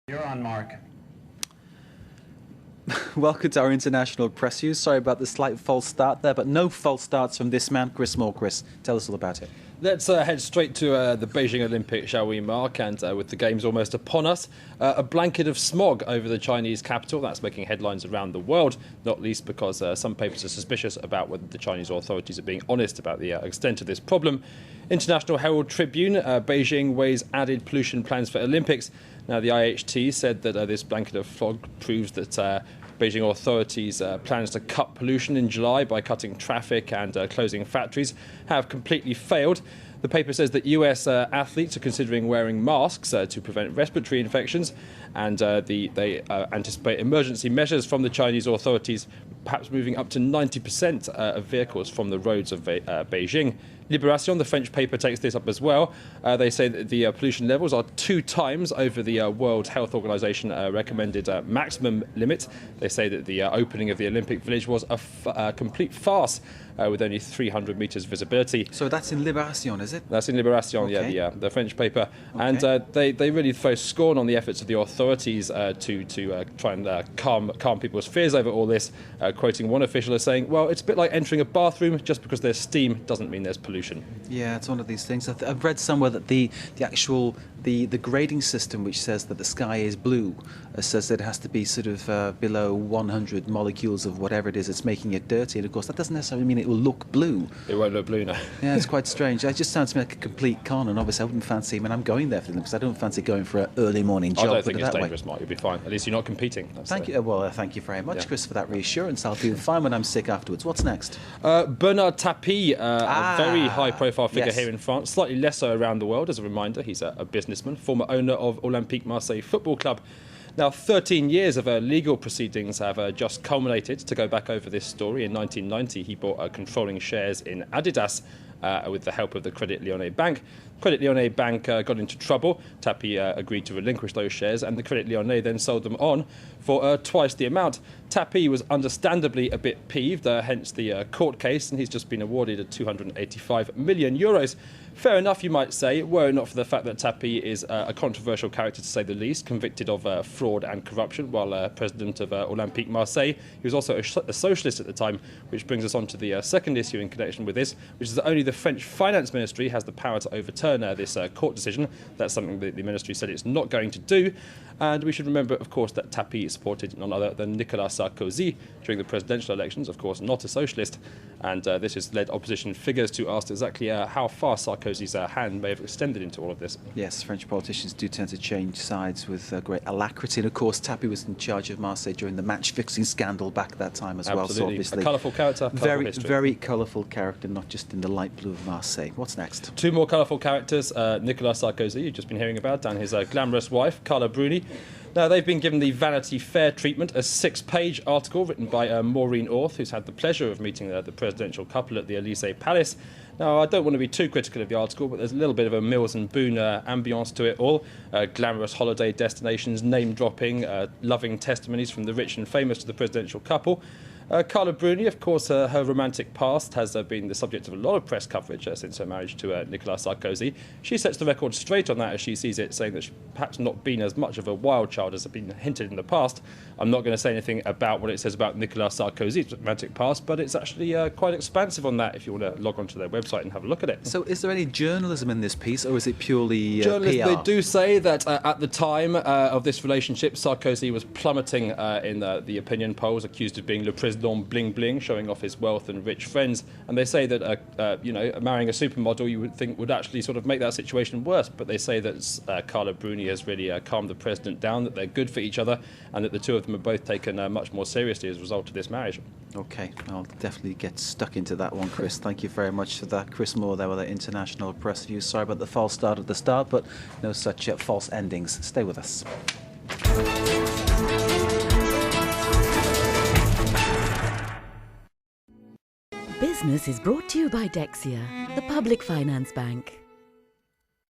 You're on, Mark. Welcome to our international press view. Sorry about the slight false start there, but no false starts from this man, Chris Moore. Chris, tell us all about it. Let's head straight to the Beijing Olympics, shall we, Mark? And with the Games almost upon us, a blanket of smog over the Chinese capital. That's making headlines around the world, not least because some papers are suspicious about whether the Chinese authorities are being honest about the extent of this problem. International Herald Tribune, Beijing weighs added pollution plans for Olympics. Now, the IHT said that this blanket of fog proves that Beijing authorities' plans to cut pollution in July by cutting traffic and closing factories have completely failed. The paper says that US athletes are considering wearing masks to prevent respiratory infections, and they anticipate emergency measures from the Chinese authorities, perhaps moving up to 90% of vehicles from the roads of Beijing. Libération, the French paper, takes this up as well. They say that the pollution levels are 2 times over the World Health Organization recommended maximum limit. They say that the opening of the Olympic Village was a complete farce with only 300 metres visibility. So that's in Libération, is it? That's in Libération, okay. Yeah, the French paper. Okay. And they really throw scorn on the efforts of the authorities to try and calm people's fears over all this, quoting one official as saying, well, it's a bit like entering a bathroom. Just because there's steam doesn't mean there's pollution. Yeah, it's one of these things. I've read somewhere that the grading system, which says that the sky is blue, says that it has to be sort of below 100 molecules of whatever it is that's making it dirty. And of course, that doesn't necessarily mean it will look blue. It won't look blue, no. Yeah, it's quite strange. It just sounds to me like a complete con, and obviously I wouldn't fancy, I'm going there for them because I don't fancy going for an early morning job. I don't think it's dangerous, Mark. You'll be fine. At least you're not competing. Thank you. Well, thank you very much, Chris, for that reassurance. I'll feel fine when I'm sick afterwards. What's next? Bernard Tapie, a very high-profile figure yes. here in France, slightly less so around the world. As a reminder, he's a businessman, former owner of Olympique Marseille Football Club. Now, 13 years of legal proceedings have just culminated. To go back over this story, in 1990, he bought controlling shares in Adidas with the help of the Crédit Lyonnais Bank. Crédit Lyonnais Bank got into trouble. Tapie agreed to relinquish those shares, and the Crédit Lyonnais then sold them on for twice the amount. Tapie was understandably a bit peeved, hence the court case, and he's just been awarded €285 million. Fair enough, you might say, were it not for the fact that Tapie is a controversial character, to say the least, convicted of fraud and corruption while president of Olympique Marseille. He was also a socialist at the time, which brings us on to the second issue in connection with this, which is that only the French Finance Ministry has the power to overturn this court decision. That's something that the ministry said it's not going to do. And we should remember, of course, that Tapie supported none other than Nicolas Sarkozy during the presidential elections, of course, not a socialist. And this has led opposition figures to ask exactly how far Sarkozy's hand may have extended into all of this. Yes, French politicians do tend to change sides with great alacrity. And of course, Tapie was in charge of Marseille during the match-fixing scandal back at that time as well. Absolutely. So obviously, a colourful character, very colourful character, not just in the light blue of Marseille. What's next? 2 more colourful characters. Nicolas Sarkozy, you've just been hearing about, and his glamorous wife, Carla Bruni. Now, they've been given the Vanity Fair treatment, a 6-page article written by Maureen Orth, who's had the pleasure of meeting the presidential couple at the Élysée Palace. Now, I don't want to be too critical of the article, but there's a little bit of a Mills and Boon ambience to it all. Glamorous holiday destinations, name-dropping, loving testimonies from the rich and famous to the presidential couple. Carla Bruni, of course, her romantic past has been the subject of a lot of press coverage since her marriage to Nicolas Sarkozy. She sets the record straight on that as she sees it, saying that she's perhaps not been as much of a wild child as has been hinted in the past. I'm not going to say anything about what it says about Nicolas Sarkozy's romantic past, but it's actually quite expansive on that if you want to log onto their website and have a look at it. So is there any journalism in this piece, or is it purely journalism? PR? They do say that at the time of this relationship, Sarkozy was plummeting in the opinion polls, accused of being le président bling bling, showing off his wealth and rich friends. And they say that marrying a supermodel, you would think, would actually sort of make that situation worse. But they say that Carla Bruni has really calmed the president down, that they're good for each other, and that the two of them are both taken much more seriously as a result of this marriage. OK, I'll definitely get stuck into that one, Chris. Thank you very much for that. Chris Moore there with our international press view. Sorry about the false start at the start, but no such false endings. Stay with us. Business is brought to you by Dexia, the public finance bank.